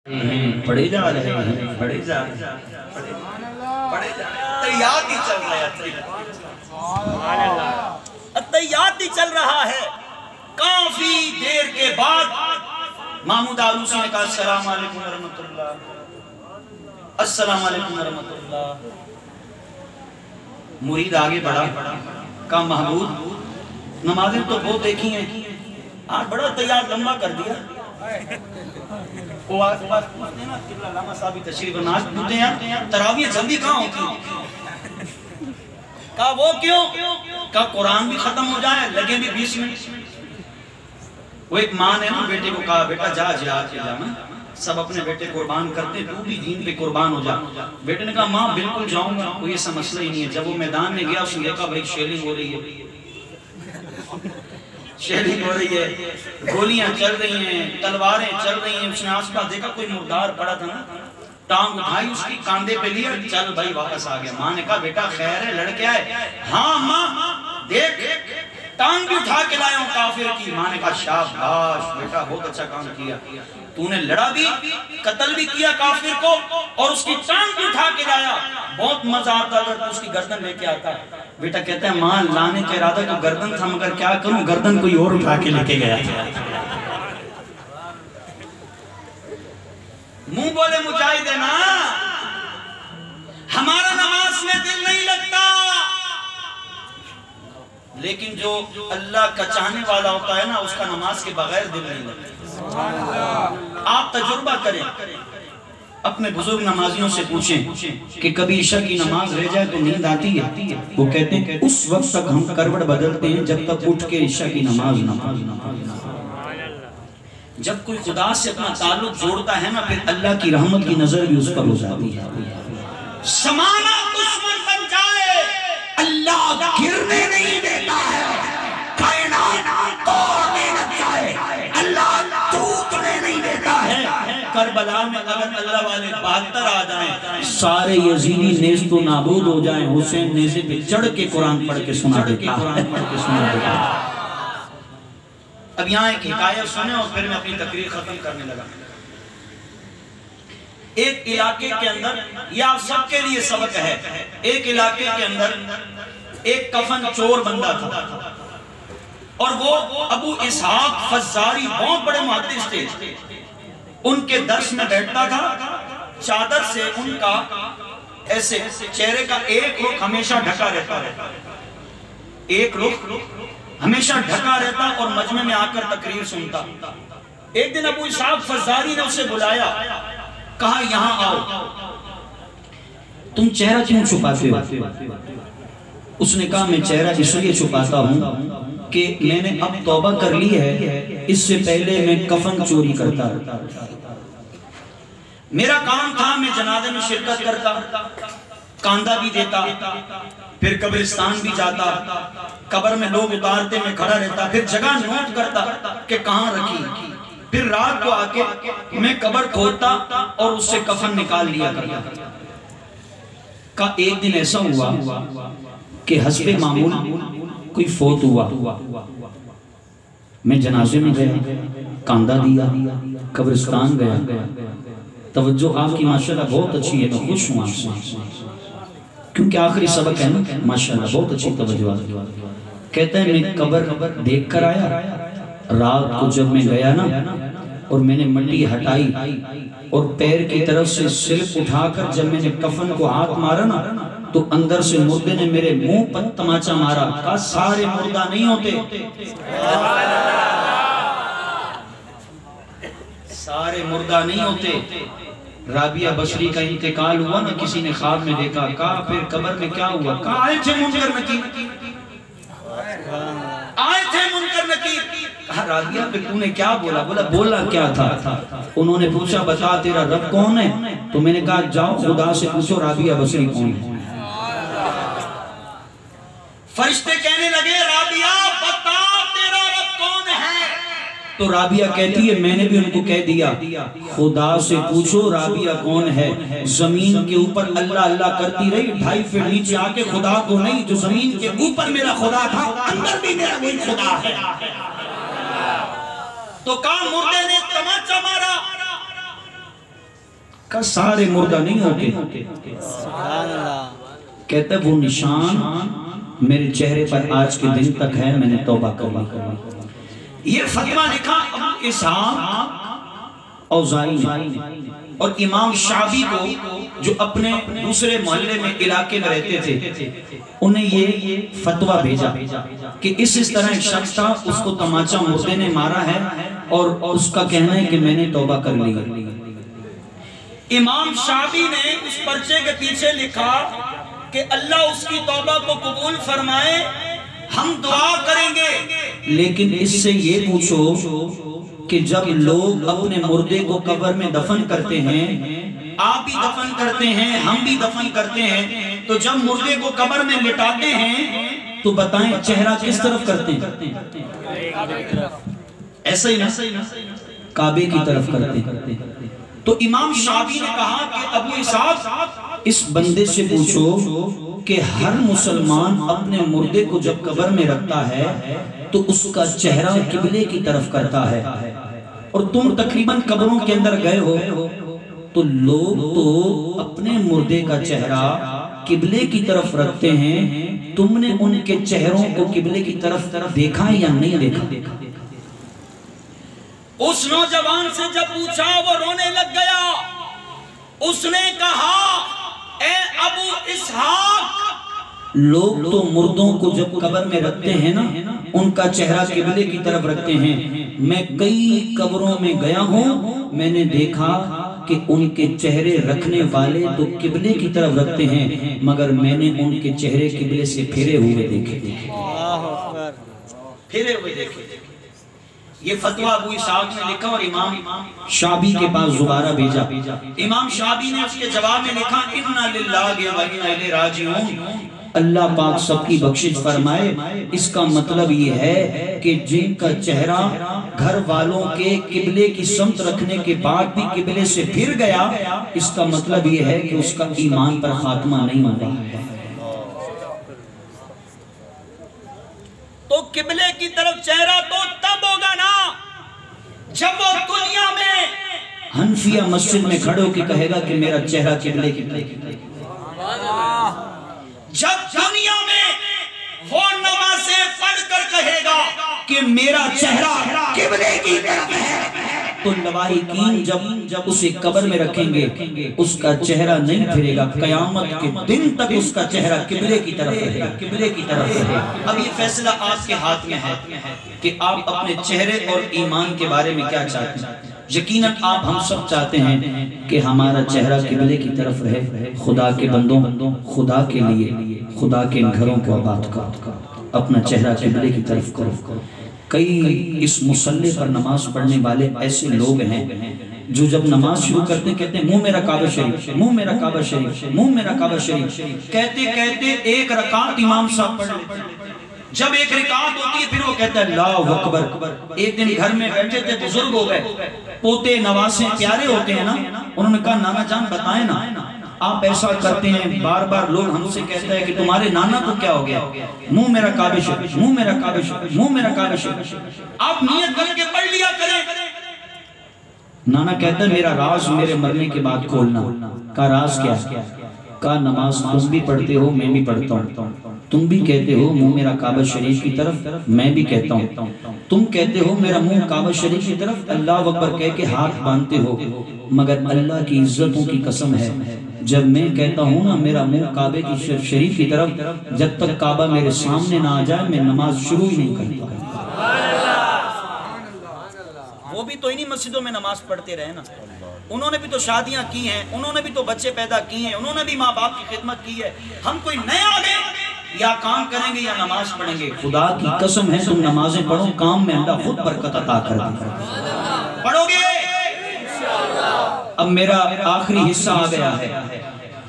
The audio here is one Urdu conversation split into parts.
پڑھے جا رہے ہیں، پڑھے جا رہے ہیں، پڑھے جا رہے ہیں، طیات ہی چل رہا ہے، طیات ہی چل رہا ہے۔ کافی دیر کے بعد محمود آلوسی نے کہا السلام علیکم ورحمت اللہ، السلام علیکم ورحمت اللہ۔ مرید آگے بڑھا، کہا محمود نمازیں تو بہت دیکھی ہیں، آج بڑا طیات لمبا کر دیا۔ وہ آج پوچھتے ہیں نا قبلہ علامہ صاحبی تشریف ناز پوچھتے ہیں تراویح جلدی کہاں ہوتی؟ کہا وہ کیوں؟ کہا قرآن بھی ختم ہو جائے لگے بھی 20 منٹ۔ وہ ایک ماں نے نا بیٹے کو کہا بیٹا جا جہاد کے جانا، سب اپنے بیٹے قربان کرتے تو بھی دین پہ قربان ہو جا۔ بیٹے نے کہا ماں بالکل جاؤں گا، کوئی ایسا مسئلہ ہی نہیں ہے۔ جب وہ میدان میں گیا اس نے دیکھا بھائی شیلنگ ہو رہی ہے، شیلنگ ہو رہی ہے، گولیاں چل رہی ہیں، تلواریں چل رہی ہیں۔ اس نے آس پاس دیکھا کوئی مردار پڑا تھا نا، ٹانگ اٹھائی اس کی کاندھے پہ لیا، چل بھائی واپس آ گیا۔ ماں نے کہا بیٹا خیر ہے لڑکے آئے؟ ہاں ماں دیکھ ٹانگ بھی اٹھا کے لائے ہوں کافر کی۔ ماں نے کہا شاباش بیٹا بہت اچھا کام کیا، تو نے لڑا بھی قتل بھی کیا کافر کو اور اس کی ٹانگ بھی اٹھا کے لایا۔ بہت مزہ آتا اگر تو اس کی گردن لے کے آتا۔ بیٹا کہتا ہے ماں لانے کے ارادہ تو گردن تھا مگر کیا کروں گردن کوئی اور اٹھا کے لے کے گیا۔ منہ بولے مجاہد ہے نا، ہمارا نماز میں دل نہیں لگتا، لیکن جو اللہ کا چاہنے والا ہوتا ہے نا اس کا نماز کے بغیر دل نہیں لگتا۔ آپ تجربہ کریں، اپنے بزرگ نمازیوں سے پوچھیں کہ کبھی عشاء کی نماز رہ جائے تو نیند آتی ہے؟ وہ کہتے ہیں اس وقت تک ہم کروٹ بدلتے ہیں جب تک اٹھ کے عشاء کی نماز جب کوئی خدا سے اپنا تعلق جوڑتا ہے نا پھر اللہ کی رحمت کی نظر بھی اس پر ہو جاتی ہے۔ زمانہ دشمن بن جائے اللہ گرنے نہیں دیتا ہے، کائنات توڑنے لگ جائے اللہ ٹوٹنے نہیں دیتا ہے۔ کربلا میں اگر اللہ والے 72 آ جائیں سارے یزیدی نیست و نابود ہو جائیں، حسین نیزے پہ چڑھ کے قرآن پڑھ کے سنا دیتا ہے۔ اب یہاں ایک حکایت سنیں اور پھر میں اپنی تقریر ختم کرنے لگا۔ ایک علاقے کے اندر، یہ آپ سب کے لیے سبق ہے، ایک علاقے کے اندر ایک کفن چور بندہ تھا اور وہ ابو اسحاق فزاری بہت بڑے محدث تھے۔ ان کے درس میں بیٹھتا تھا، چادر سے ان کا ایسے چہرے کا ایک رخ ہمیشہ ڈھکا رہتا ہے، ایک رخ ہمیشہ ڈھکا رہتا اور مجمع میں آ کر تقریر سنتا۔ ایک دن ابو اسحاق فزاری نے اسے بلایا، کہا یہاں آؤ، تم چہرہ کیوں چھپاتے ہو؟ اس نے کہا میں چہرہ اس لیے چھپاتا ہوں کہ میں نے اب توبہ کر لی ہے، اس سے پہلے میں کفن چوری کرتا، میرا کام تھا میں جنازے میں شرکت کرتا، کاندھا بھی دیتا، پھر قبرستان بھی جاتا، قبر میں لوگ اتارتے میں کھڑا رہتا، پھر جگہ نوٹ کرتا کہ کہاں رکھی، پھر رات کو آ کے میں قبر کھودتا اور اس سے کفن نکال لیا کرتا۔ کہ ایک دن ایسا ہوا کہ حسب معمول کوئی فوت ہوا، میں جنازے میں گیا، کاندھا دیا، قبرستان گیا۔ توجہ آپ کی ماشاءاللہ بہت اچھی ہے، میں خوش ہوں آپ سے کیونکہ آخری سبق ہے نا، ماشاءاللہ بہت اچھی توجہ آتی۔ کہتا ہے میں قبر دیکھ کر آیا، رات کو جب میں گیا نا اور میں نے مٹی ہٹائی اور پیر کی طرف سے سلپ اٹھا کر جب میں نے کفن کو ہاتھ مارا نا تو اندر سے مردے نے میرے منہ پر تماچا مارا، کہا سارے مردہ نہیں ہوتے، سارے مردہ نہیں ہوتے۔ رابعہ بصری کا انتقال ہوا نا، کسی نے خواب میں دیکھا، کہا پھر قبر میں کیا ہوا؟ کہا آئے تھے منکر نکیر، آئے تھے منکر نکیر۔ کہا رابعہ پھر تو نے کیا بولا؟ بولا کیا تھا؟ انہوں نے پوچھا بتا تیرا رب کون ہے؟ تو میں نے کہا جاؤ خدا سے پوچھو رابعہ بصری کون ہے۔ فرشتے کہنے لگے رابعہ بتا تیرا رب کون ہے؟ تو رابعہ کہتی ہے میں نے بھی ان کو کہہ دیا خدا سے پوچھو رابعہ کون ہے۔ زمین کے اوپر اللہ اللہ کرتی رہی، 2.5 فٹ نیچے آ کے خدا کو نہیں، جو زمین کے اوپر میرا خدا تھا اندر بھی میرا کوئی خدا ہے۔ تو کہا مردے نے تماچا مارا، کہ سارے مردہ نہیں ہوتے، کہتا ہے وہ نشان میرے چہرے پر آج کے دن تک ہے، میں نے توبہ کر لی۔ یہ فتویٰ لکھا ابو اسحاق اوزائی نے، اور امام شعبی کو جو اپنے دوسرے محلے میں علاقے میں رہتے تھے انہیں یہ فتویٰ بھیجا کہ اس طرح ایک شخص تھا، اس کو تماچا مردے نے مارا ہے اور اس کا کہنا ہے کہ میں نے توبہ کر لی۔ امام شعبی نے اس پرچے کے پیچھے لکھا کہ اللہ اس کی توبہ کو قبول فرمائے، ہم دعا کریں گے، لیکن اس سے یہ پوچھو کہ جب لوگ اپنے مردے کو قبر میں دفن کرتے ہیں، آپ بھی دفن کرتے ہیں، ہم بھی دفن کرتے ہیں، تو جب مردے کو قبر میں لٹاتے ہیں تو بتائیں چہرہ کس طرف کرتے ہیں؟ ایسا ہی نا، کعبے کی طرف کرتے ہیں۔ تو امام شعبی نے کہا کہ ابو اسحاق اس بندے سے پوچھو کہ ہر مسلمان اپنے مردے کو جب قبر میں رکھتا ہے تو اس کا چہرہ قبلے کی طرف کرتا ہے، اور تم تقریباً قبروں کے اندر گئے ہو تو لوگ تو اپنے مردے کا چہرہ قبلے کی طرف رکھتے ہیں، تم نے ان کے چہروں کو قبلے کی طرف دیکھا یا نہیں دیکھا؟ اس نوجوان سے جب پوچھا وہ رونے لگ گیا، اس نے کہا اے ابو اسحاق، لوگ تو مردوں کو جب قبر میں رکھتے ہیں نا ان کا چہرہ قبلے کی طرف رکھتے ہیں، میں کئی قبروں میں گیا ہوں، میں نے دیکھا کہ ان کے چہرے رکھنے والے تو قبلے کی طرف رکھتے ہیں، مگر میں نے ان کے چہرے قبلے سے پھرے ہوئے دیکھے۔ پھرے ہوئے دیکھے۔ یہ فتویٰ ابو اسحاق نے لکھا اور امام شعبی کے پاس دوبارہ بھیجا۔ امام شعبی نے اس کے جواب میں لکھا اِنَّا لِلَّهِ وَإِنَّا إِلَيْهِ رَاجِعُونَ، اللہ پاک سب کی بخشش فرمائے۔ اس کا مطلب یہ ہے کہ جن کا چہرہ گھر والوں کے قبلے کی سمت رکھنے کے بعد بھی قبلے سے پھر گیا، اس کا مطلب یہ ہے کہ اس کا ایمان پر خاتمہ نہیں ہوگا۔ تو قبلے کی طرف چہرہ تو تب ہوگا نا جب وہ دنیا میں حنفیہ مسجد میں کھڑے ہو کے کہے گا کہ میرا چہرہ قبلے کی طرف، جب دنیا میں وہ نمازیں پڑھ کر کہے گا کہ میرا چہرہ قبلے کی طرف ہے، تو لواحقین جب اسے قبر میں رکھیں گے اس کا چہرہ نہیں پھرے گا، قیامت کے دن تک اس کا چہرہ قبلے کی طرف رہے گا، قبلے کی طرف رہے گا۔ اب یہ فیصلہ آپ کے ہاتھ میں ہے کہ آپ اپنے چہرے اور ایمان کے بارے میں کیا چاہتے ہیں۔ یقیناً آپ ہم سب چاہتے ہیں کہ ہمارا چہرہ قبلے کی طرف رہے۔ خدا کے بندوں، خدا کے لیے خدا کے گھروں کو آباد کرو، اپنا چہرہ قبلے کی طرف کرو۔ کئی اس مصلی پر نماز پڑھنے والے ایسے لوگ ہیں جو جب نماز شروع کرتے کہتے ہیں منہ میرا کعبہ شریف، منہ میرا کعبہ شریف، منہ میرا کعبہ شریف، کہتے کہتے ایک رکعت امام صاحب پڑھ لیتے۔ جب ایک رکعت ہوتی ہے پھر وہ کہتا ہے اللہ اکبر۔ ایک دن گھر میں بیٹھے تھے، بزرگ ہو گئے، پوتے نواسے پیارے ہوتے ہیں نا، انہوں نے کہا نانا جان بتائیں نا، آپ ایسا کرتے ہیں بار بار لوگ ہم سے کہتے ہیں کہ تمہارے نانا کو کیا ہو گیا، منہ میرا کعبہ شریف، منہ میرا کعبہ شریف، منہ میرا کعبہ شریف، آپ نیت کر کے پڑھ لیا کریں۔ نانا کہتا ہے میرا راز میرے مرنے کے بعد کھولنا۔ کہا راز کیا؟ کہا نماز تم بھی پڑھتے ہو میں بھی پڑھتا ہوں، تم بھی کہتے ہو منہ میرا کعبہ شریف کی طرف، میں بھی کہتا ہوں، تم کہتے ہو میرا منہ کعبہ شریف کی طرف، اللہ اکبر کہہ کے ہاتھ باندھتے ہو، مگر اللہ کی عزتوں کی قسم ہے جب میں کہتا ہوں نا میرا منہ کعبے کی شریف کی طرف، جب تک کعبہ میرے سامنے نہ آ جائے میں نماز شروع ہی نہیں کرتا۔ وہ بھی تو انہی مسجدوں میں نماز پڑھتے رہے نا، انہوں نے بھی تو شادیاں کی ہیں، انہوں نے بھی تو بچے پیدا کی ہیں، انہوں نے بھی ماں باپ کی خدمت کی ہے۔ ہم کوئی نئے آگے یا کام کریں گے یا نماز پڑھیں گے؟ خدا کی قسم ہے تم نمازیں پڑھو، کام میں اللہ خود برکت عطا کر دے گا۔ پڑھو گے؟ اب میرا آخری حصہ آ گیا ہے۔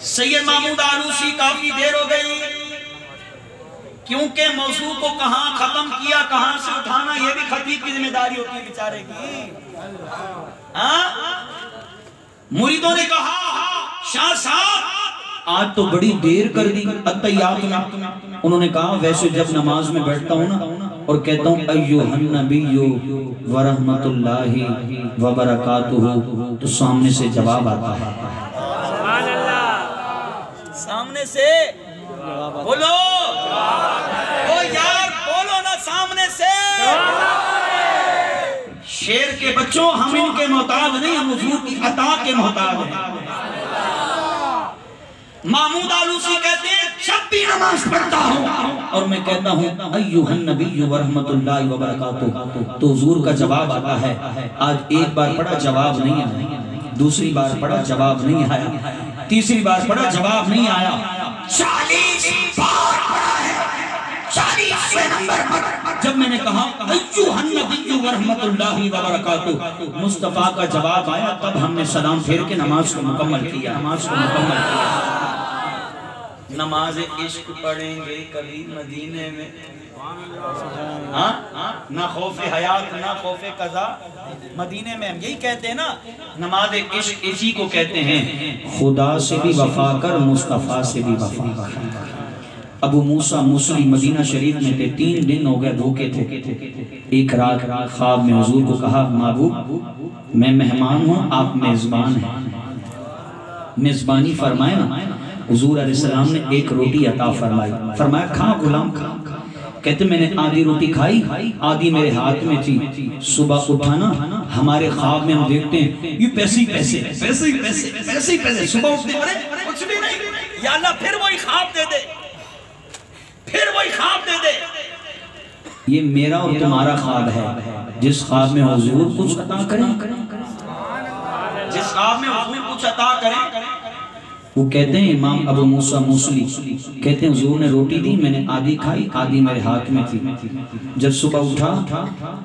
سید محمود آلوسی کافی دیر ہو گئی کیونکہ موضوع کو کہاں ختم کیا کہاں سے اٹھانا یہ بھی خطیب کی ذمہ داری ہوتی ہے بیچارے کی۔ مریدوں نے کہا شاہ صاحب آج تو بڑی دیر کر دی عطیات میں۔ انہوں نے کہا ویسے جب نماز میں بیٹھتا ہوں نا اور کہتا ہوں ایوہ النبی ورحمت اللہ وبرکاتہ، تو سامنے سے جواب آتا ہے، سامنے سے بولو، او یار بولو نا سامنے سے۔ شیر کے بچوں ہم ان کے محتاج نہیں، ہم حضور کی عطا کے محتاج ہیں۔ محمود آلوسی کہتے ہیں جب بھی نماز پڑھتا ہوں اور میں کہتا ہوں ایوہ النبی ورحمت اللہ وبرکاتہ، تو حضور کا جواب آتا ہے۔ آج ایک بار پڑھا جواب نہیں آیا، دوسری بار پڑھا جواب نہیں آیا، تیسری بار پڑھا جواب نہیں آیا، 40 بار پڑھا ہے، 40ویں نمبر پر جب میں نے کہا ایوہ النبی ورحمت اللہ وبرکاتہ، مصطفیٰ کا جواب آیا، تب ہم نے سلام پھیر کے نماز کو مکمل کیا، نماز عشق پڑھیں گے کبھی مدینے میں، نہ خوف حیات نہ خوف قضا، مدینے میں ہم یہی کہتے ہیں نا، نماز عشق اسی کو کہتے ہیں، خدا سے بھی وفا کر مصطفیٰ سے بھی وفا کر۔ ابو موسیٰ موصلی مدینہ شریف میں تھے، 3 دن ہو گئے بھوکے تھے، ایک رات خواب میں حضور کو کہا محبوب میں مہمان ہوں، آپ میزبان ہیں، میزبانی فرمائے نا۔ حضور علیہ السلام نے ایک روٹی عطا فرمائی، فرمایا کھا غلام کھا، کہتے میں نے آدھی روٹی کھائی، آدھی میرے ہاتھ میں تھی، صبح اٹھانا ہمارے خواب میں ہم دیکھتے ہیں یہ پیسے پیسے پیسے پیسے پیسے پیسے، صبح اٹھتے ہیں کچھ بھی نہیں، یا اللہ پھر وہی خواب دے دے، پھر وہی خواب دے دے۔ یہ میرا اور تمہارا خواب ہے، جس خواب میں حضور کچھ عطا کریں، جس خواب میں حضور کچھ عطا کریں۔ وہ کہتے ہیں امام ابو موسیٰ موصلی کہتے ہیں حضور نے روٹی دی، میں نے آدھی کھائی، آدھی میرے ہاتھ میں تھی، جب صبح اٹھا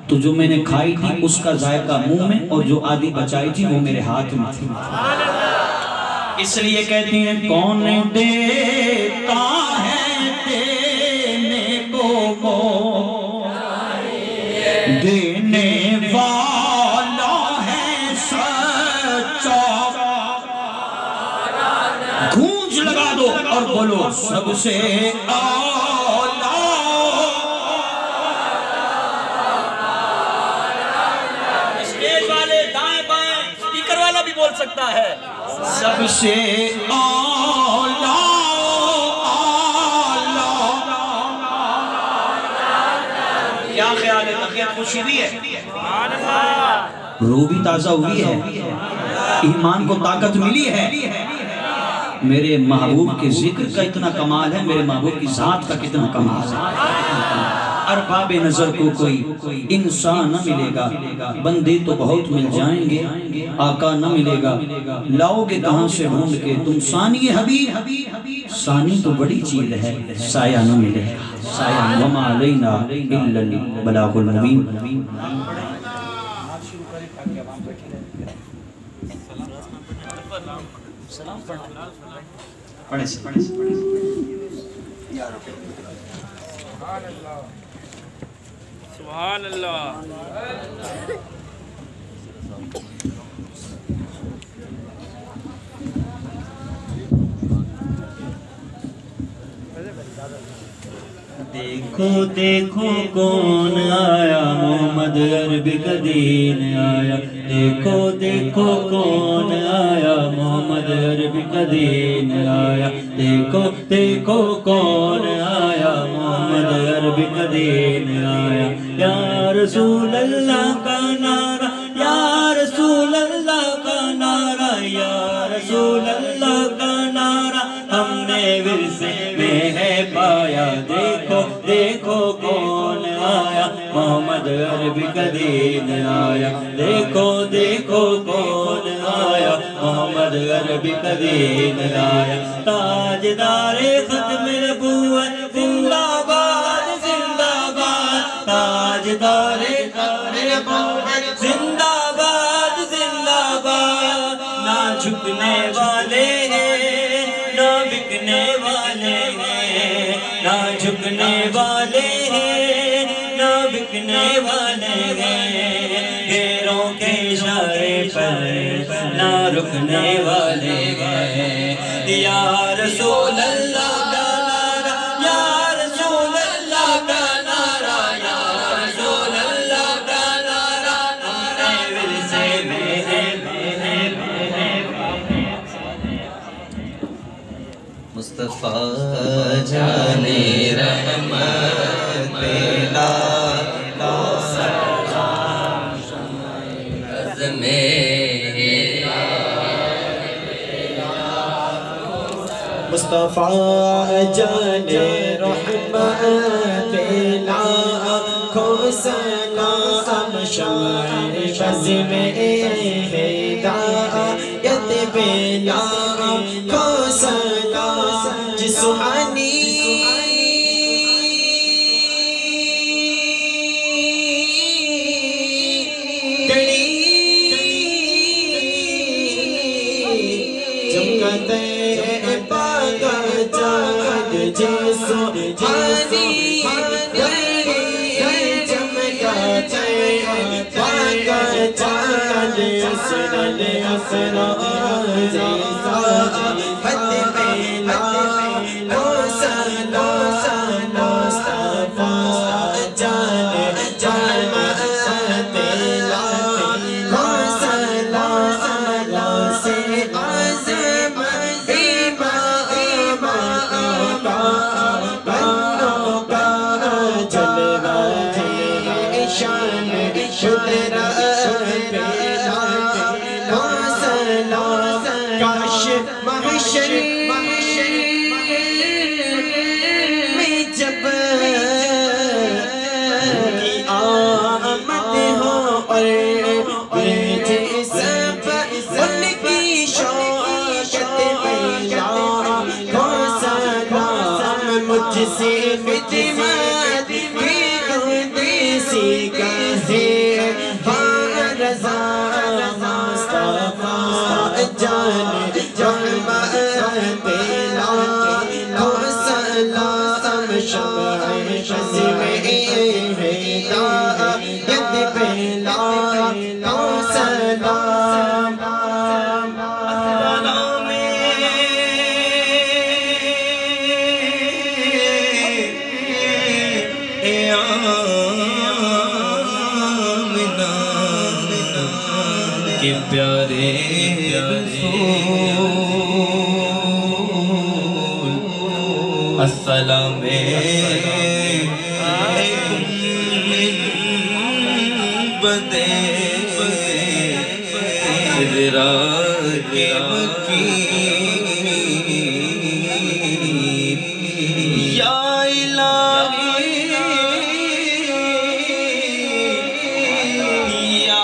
تو جو میں نے کھائی تھی اس کا ذائقہ منہ میں، اور جو آدھی بچائی تھی وہ میرے ہاتھ میں تھی۔ اس لیے کہتے ہیں کون دیتا ہے دینے کو موت، دینے والا ہے سچا، گونج لگا دو اور بولو سب سے اعلیٰ، اسٹیج والے دائیں بائیں اسپیکر والا بھی بول سکتا ہے، سب سے اعلیٰ کیا خیال ہے؟ طبیعت خوشی ہوئی ہے، روح بھی تازہ ہوئی ہے، ایمان کو طاقت ملی ہے۔ میرے محبوب کے ذکر کا اتنا کمال ہے، میرے محبوب کی ذات کا کتنا کمال ہے۔ ارباب نظر کو کوئی انسان نہ ملے گا، بندے تو بہت مل جائیں گے، آقا نہ ملے گا، لاؤ گے کہاں سے ڈھونڈ کے تم ثانی حبیب، ثانی تو بڑی چیز ہے، سایہ نہ ملے گا، سایہ وما علینا الا البلاغ المبین۔ پڑھیں سے سبحان اللہ۔ دیکھو دیکھو کون آیا، محمد عربی کا دین آیا، دیکھو دیکھو کون آیا، محمد عربی کا دین آیا، دیکھو دیکھو کون آیا، محمد عربی کا دین آیا۔ یا رسول اللہ کا نعرہ، یا رسول اللہ کا نعرہ، یا رسول اللہ کا نعرہ ہم نے ورثے میں ہے پایا، دیکھو دیکھو کون آیا، محمد عربی کا دین آیا، دیکھو دیکھو کون آیا، محمد عربی کا دین آیا۔ تاجدار ختم نبوت زندہ باد زندہ باد، تاجدار ختم نبوت زندہ باد زندہ باد، نہ جھکنے والے ہیں نہ بکنے والے ہیں، نہ جھکنے والے ہیں نہ بکنے والے ہیں، غیروں کے اشارے پر نہ رکنے والے ہیں۔ یا رسول اللہ کا نعرہ، یا رسول اللہ کا نعرہ، یا مصطفیٰ جانے رحمت پیلا مصطفیٰ جانے رحمت پیلا کو سلام شمع بز میں ہدایت پیلا کو سلام جسمانی السلام علیکم بدے خضرا کے مکی یا الہی یا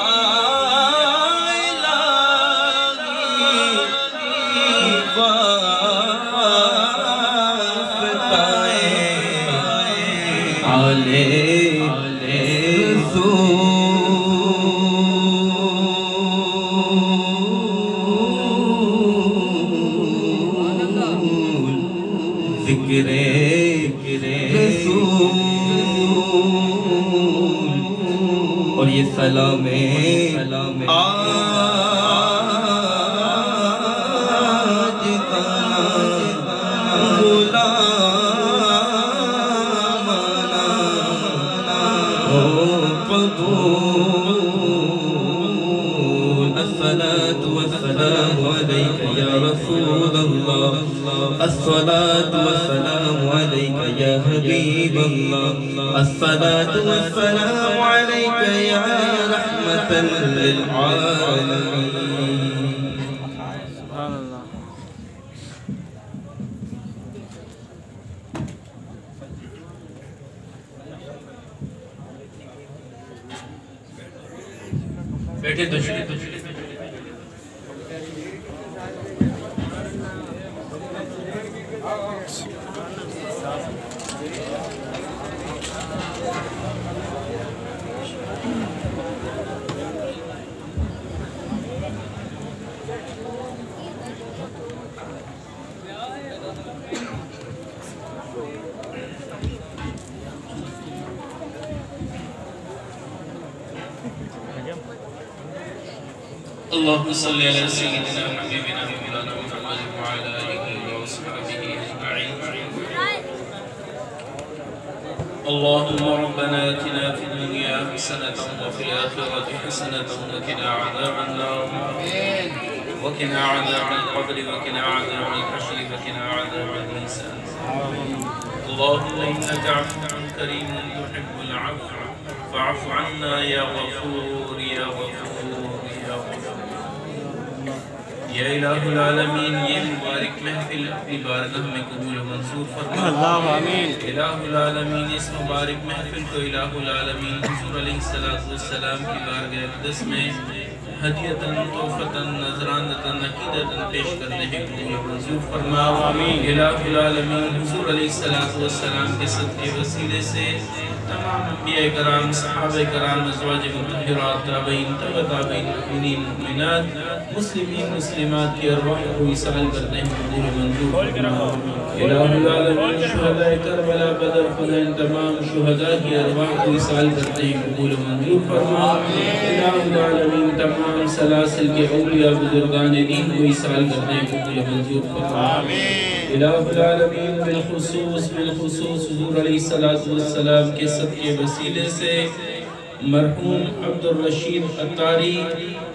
اور یہ سلام آج غلامانا ہو قبول الصلاة والسلام عليك يا رسول الله الصلاة والسلام عليك يا حبيب الله الصلاة والسلام عليك يا رحمة للعالمين سبحان الله بیٹھے تو اللهم صل على سيدنا حبيبنا مولانا محمد وعلى آله وصحبه أجمعين. اللهم ربنا آتنا في الدنيا حسنة وفي الآخرة حسنة وقنا عذاب النار. وقنا عذاب القبر وقنا عذاب الحشر وقنا عذاب الميزان اللهم إنك عفو كريم تحب العفو فاعف عنا يا غفور يا غفور يا غفور یا الہ العالمین یہ مبارک محفل اپنی بارگاہ میں قبول و منظور فرما اللہ آمین الہ العالمین اس مبارک محفل کو الہ العالمین حضور علیہ السلام کی بارگاہ اقدس میں ہدیتاً توفتاً نظرانتاً عقیدتاً پیش کرنے ہیں قبول و منظور فرما الہ العالمین حضور علیہ السلام کے صدقے وسیلے سے تمام انبیاء کرام صحابہ کرام ازواج مطہرات تابعین تابعین مؤمنین مؤمنات مسلمین مسلمات کی ارواح کو وصال کرتے ہیں قبول و منظور فرما الہ العالمین شہداء کربلا بدر فدائن تمام شہداء کی ارواح کو وصال کرتے ہیں قبول و منظور فرما الہ العالمین تمام سلاسل کے اولیاء بزرگان دین کو وصال کرتے ہیں قبول و منظور فرما الہ العالمین بالخصوص حضور علیہ السلام کے صدقے وسیلے سے مرحوم عبدالرشید عطاری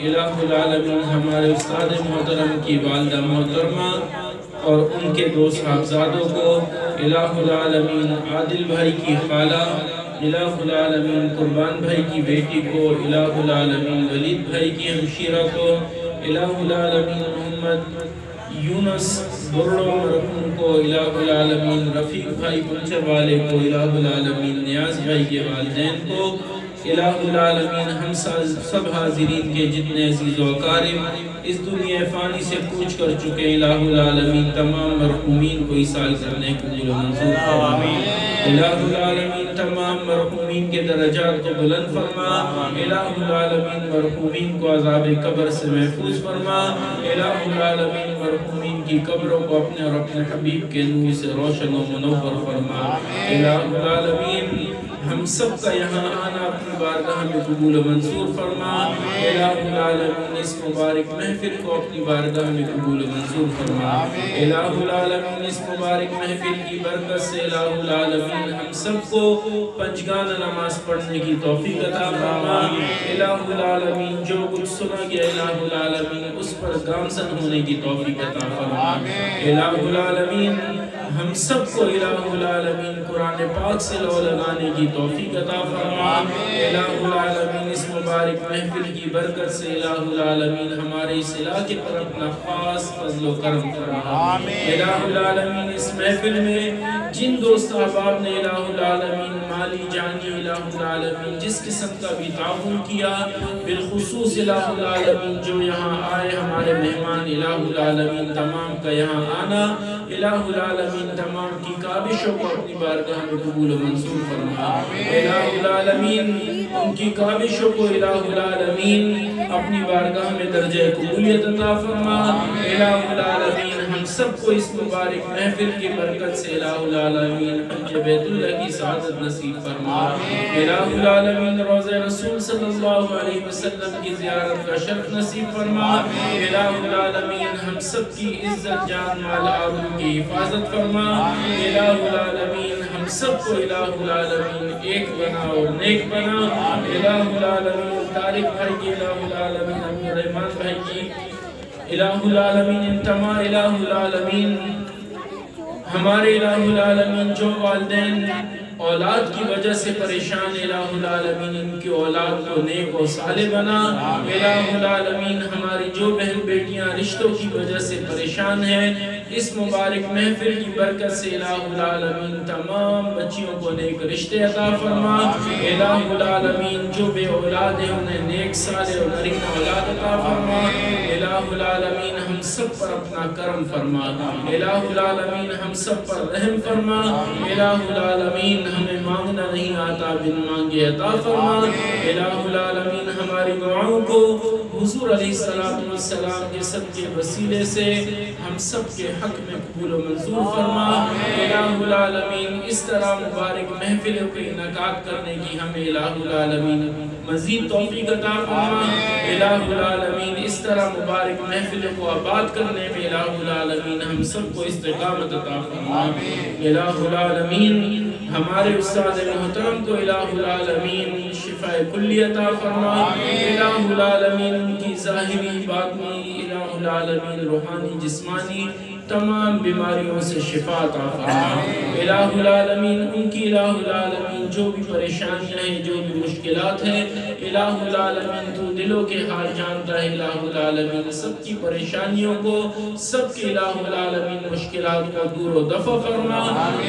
الہ العالمین ہمارے استاد محترم کی والدہ محترمہ اور ان کے دو صاحبزادوں کو الہ العالمین عادل بھائی کی خالہ الہ العالمین قربان بھائی کی بیٹی کو الہ العالمین ولید بھائی کی ہمشیرہ کو الہ العالمین محمد یونس برڑو مرحوم کو الہ العالمین رفیق بھائی پنچر والے کو الہ العالمین نیاز بھائی کے والدین کو الہ العالمین ہم سب حاضرین کے جتنے عزیز و اقارب اس دنیا فانی سے کوچ کر چکے الہ العالمین تمام مرحومین کو ایصال کرنے قبول و منظور فرما الہ العالمین تمام مرحومین کے درجات کو بلند فرما الہ العالمین مرحومین کو عذاب قبر سے محفوظ فرما الہ العالمین مرحومین کی قبروں کو اپنے اور اپنے حبیب کے نور سے روشن و منور فرما الہ العالمین ہم سب کا یہاں آنا اپنی بارگاہ میں قبول و منظور فرما الہ العالمین اس مبارک محفل کو اپنی بارگاہ میں قبول و منظور فرما الہ العالمین اس مبارک محفل کی برکت سے الہ العالمین ہم سب کو پنجگانہ نماز پڑھنے کی توفیق عطا فرما الہ العالمین جو کچھ سنا گیا الہ العالمین اس پر گامزن ہونے کی توفیق عطا فرما الہ العالمین ہم سب کو الہ العالمین قرآن پاک سے لو لگانے کی توفیق عطا فرما الہ العالمین اس مبارک محفل کی برکت سے الہ العالمین ہمارے اس علاقے پر اپنا خاص فضل و کرم فرما الہ العالمین اس محفل میں جن دوست احباب نے الہ العالمین مالی جانی الہ العالمین جس قسم کا بھی تعاون کیا بالخصوص الہ العالمین جو یہاں آئے ہمارے مہمان الہ العالمین تمام کا یہاں آنا الہ العالمین تمام کی کابشوں کو اپنی بارگاہ میں قبول و منظور فرما الہ العالمین ان کی کابشوں کو الہ العالمین اپنی بارگاہ میں درجہ قبولیت عطا فرما الہ العالمین ہم سب کو اس مبارک محفل کی برکت سے الہ العالمین حج بیت اللہ کی سعادت نصیب فرما الہ العالمین روضہ رسول صلی اللہ علیہ وسلم کی زیارت کا شرف نصیب فرما الہ العالمین ہم سب کی عزت جان مال آبرو کی حفاظت فرما الہ العالمین ہم سب کو الہ العالمین ایک بنا اور نیک بنا الہ العالمین طارق بھائی کی الہ العالمین امیر رحمان بھائی کی الہ العالمین انتما الہ العالمین ہمارے الہ العالمین جو والدین اولاد کی وجہ سے پریشان الہ العالمین ان کی اولاد کو نیک و صالح بنا الہ العالمین ہماری جو بہن بیٹیاں رشتوں کی وجہ سے پریشان ہیں اس مبارک محفل کی برکت سے الہ العالمین تمام بچیوں کو نیک رشتے عطا فرما الہ العالمین جو بے اولاد ہیں انہیں نیک صالح اور نرین اولاد عطا فرما الہ العالمین ہم سب پر اپنا کرم فرما الہ العالمین ہم سب پر رحم فرما الہ العالمین ہمیں مانگنا نہیں آتا بن مانگے عطا فرما الہ العالمین ہماری دعاؤں کو حضور علیہ السلام کے صدقے وسیلے سے ہم سب کے حق میں قبول و منظور فرما الہ العالمین اس طرح مبارک محفل کو انعقاد کرنے کی ہمیں الہ العالمین مزید توفیق عطا فرما الہ العالمین اس طرح مبارک محفل کو آباد کرنے میں الہ العالمین ہم سب کو استقامت عطا فرما الہ العالمین ہمارے استاد محترم کو الہ العالمین شفاء کلی عطا فرما الہ العالمین کی ظاہری باطنی الہ العالمین روحانی جسمانی تمام بیماریوں سے شفا عطا فرما۔ الہ العالمین ان کی الہ العالمین جو بھی پریشانیاں ہیں، جو بھی مشکلات ہیں، الہ العالمین تو دلوں کے حال جانتا ہے۔ الہ العالمین سب کی پریشانیوں کو، سب کے الہ العالمین مشکلات کو دور و دفع فرما۔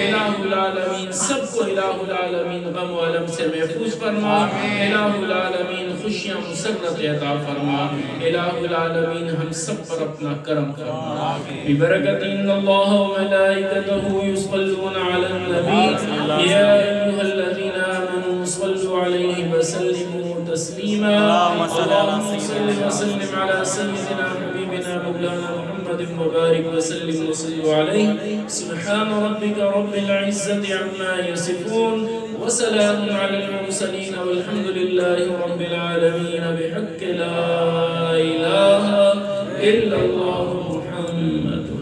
الہ العالمین سب کو الہ العالمین غم و علم سے محفوظ فرما۔ الہ العالمین خوشیاں مسرت عطا فرما۔ الہ العالمین ہم سب پر اپنا کرم فرما۔ ببرکت ان اللہ و ملائکتہ یصلون علی النبی یا ایھا الذین آمنوا صلوا علیہ وسلموا تسلیما۔ اللہم صل وسلم علی سیدنا حبیبنا مولانا محمد مبارک وسلم وصلوا علیہ۔ سبحان ربک رب العزت عما یصفون وسلام علی المرسلین والحمد للہ رب العالمین بحق لا الہ الا اللہ محمد